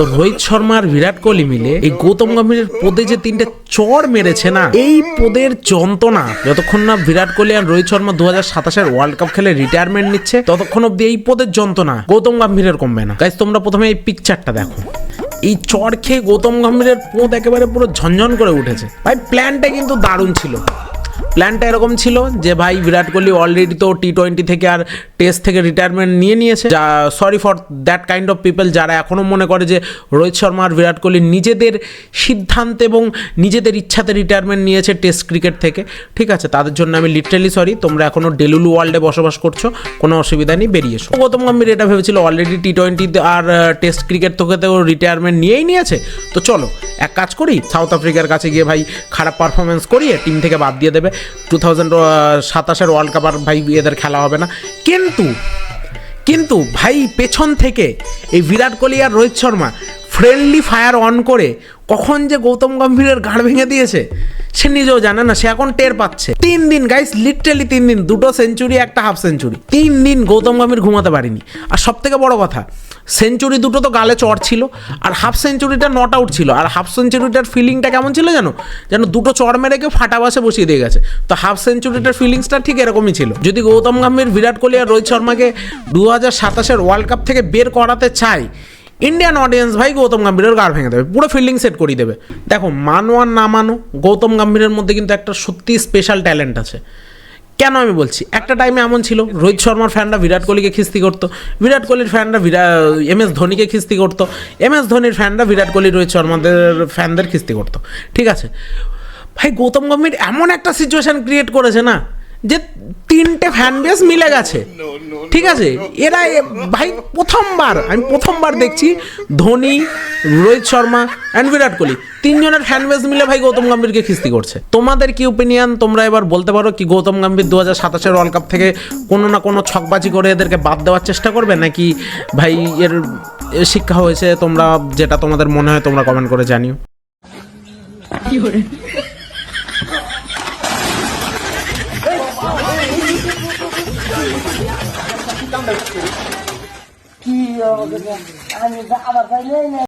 তো রোহিত শর্মা আর বিরাট কোহলি মিলে এই গৌতম গম্ভীরের পদে যে 3টে চড় মেরেছে না, এই পদের যন্ত্রণা যতক্ষণ না বিরাট কোহলি আর রোহিত শর্মা 2027 ওয়ার্ল্ড কাপ খেলে রিটায়ারমেন্ট নিচ্ছে, ততক্ষণ অব্দি এই পদের যন্ত্রণা গৌতম গম্ভীরের কমবে না। গাইস, তোমরা প্রথমে এই পিকচারটা দেখো। এই চড় খেয়ে গৌতম গম্ভীরের পোঁত একেবারে পুরো ঝনঝন করে উঠেছে। ভাই, প্ল্যানটা কিন্তু দারুণ ছিল। প্ল্যানটা এরকম ছিল যে ভাই বিরাট কোহলি অলরেডি তো T20 থেকে আর টেস্ট থেকে রিটায়ারমেন্ট নিয়েছে। Sorry for that kind of people যারা এখনও মনে করে যে রোহিত শর্মা আর বিরাট কোহলি নিজেদের সিদ্ধান্ত এবং নিজেদের ইচ্ছাতে রিটায়ারমেন্ট নিয়েছে টেস্ট ক্রিকেট থেকে। ঠিক আছে, তাদের জন্য আমি লিটারালি সরি। তোমরা এখনও ডেলুলু ওয়ার্ল্ডে বসবাস করছো, কোনো অসুবিধা নেই, বেরিয়ে এসো। গৌতম গম্ভীর এটা ভেবেছিল অলরেডি T20 আর টেস্ট ক্রিকেট থেকে তো রিটায়ারমেন্ট নিয়েই নিয়েছে, তো চলো এক কাজ করি, সাউথ আফ্রিকার কাছে গিয়ে ভাই খারাপ পারফরমেন্স করিয়ে টিম থেকে বাদ দিয়ে দেবে। 2027 ওয়ার্ল্ড কাপ আর ভাই এদের খেলা হবে না। কিন্তু ভাই পেছন থেকে এই বিরাট কোহলি আর Rohit Sharma friendly fire on করে কখন যে গৌতম গম্ভীরের ঘাড় ভেঙে দিয়েছে সে নিজেও জানে না, সে এখন টের পাচ্ছে। 3 দিন গাইস, লিটারালি 3 দিন, 2টো সেঞ্চুরি, একটা হাফ সেঞ্চুরি, 3 দিন গৌতম গম্ভীর ঘুমাতে পারিনি। আর সব থেকে বড় কথা, সেঞ্চুরি 2টো তো গালে চড় ছিল, আর হাফ সেঞ্চুরিটা নট আউট ছিল। আর হাফ সেঞ্চুরিটার ফিলিংটা কেমন ছিল জানো? যেন 2টো চড় মেরে কেউ ফাটা বাসে বসিয়ে দিয়ে গেছে। তো হাফ সেঞ্চুরিটার ফিলিংসটা ঠিক এরকমই ছিল। যদি গৌতম গম্ভীর বিরাট কোহলি আর রোহিত শর্মাকে 2027 ওয়ার্ল্ড কাপ থেকে বের করাতে চায়, ইন্ডিয়ান অডিয়েন্স ভাই গৌতম গম্ভীরের গাড় ভেঙে দেবে, পুরো ফিল্ডিং সেট করিয়ে দেবে। দেখো, মানো আর না মানো, গৌতম গম্ভীরের মধ্যে কিন্তু একটা সত্যি স্পেশাল ট্যালেন্ট আছে। কেন আমি বলছি, একটা টাইমে এমন ছিল রোহিত শর্মার ফ্যানরা বিরাট কোহলিকে খিস্তি করতো, বিরাট কোহলির ফ্যানরা MS ধোনিকে খিস্তি করতো, MS ধোনির ফ্যানরা বিরাট কোহলি রোহিত শর্মাদের ফ্যানদের খিস্তি করতো। ঠিক আছে ভাই, গৌতম গম্ভীর এমন একটা সিচুয়েশন ক্রিয়েট করেছে না যে 3টে ফ্যান বেস মিলে গেছে। ঠিক আছে, এরা ভাই আমি প্রথমবার দেখছি ধোনি, রোহিত শর্মা অ্যান্ড বিরাট কোহলি 3 জনের ফ্যান বেস মিলে ভাই গৌতম গম্ভীরকে খিস্তি করছে। তোমাদের কি ওপিনিয়ন তোমরা এবার বলতে পারো? কি গৌতম গম্ভীর 2027 ওয়ার্ল্ড কাপ থেকে কোনো না কোনো ছকবাজি করে এদেরকে বাদ দেওয়ার চেষ্টা করবে, নাকি ভাই এর শিক্ষা হয়েছে? তোমরা যেটা তোমাদের মনে হয় তোমরা কমেন্ট করে জানিও। কি আমি আবার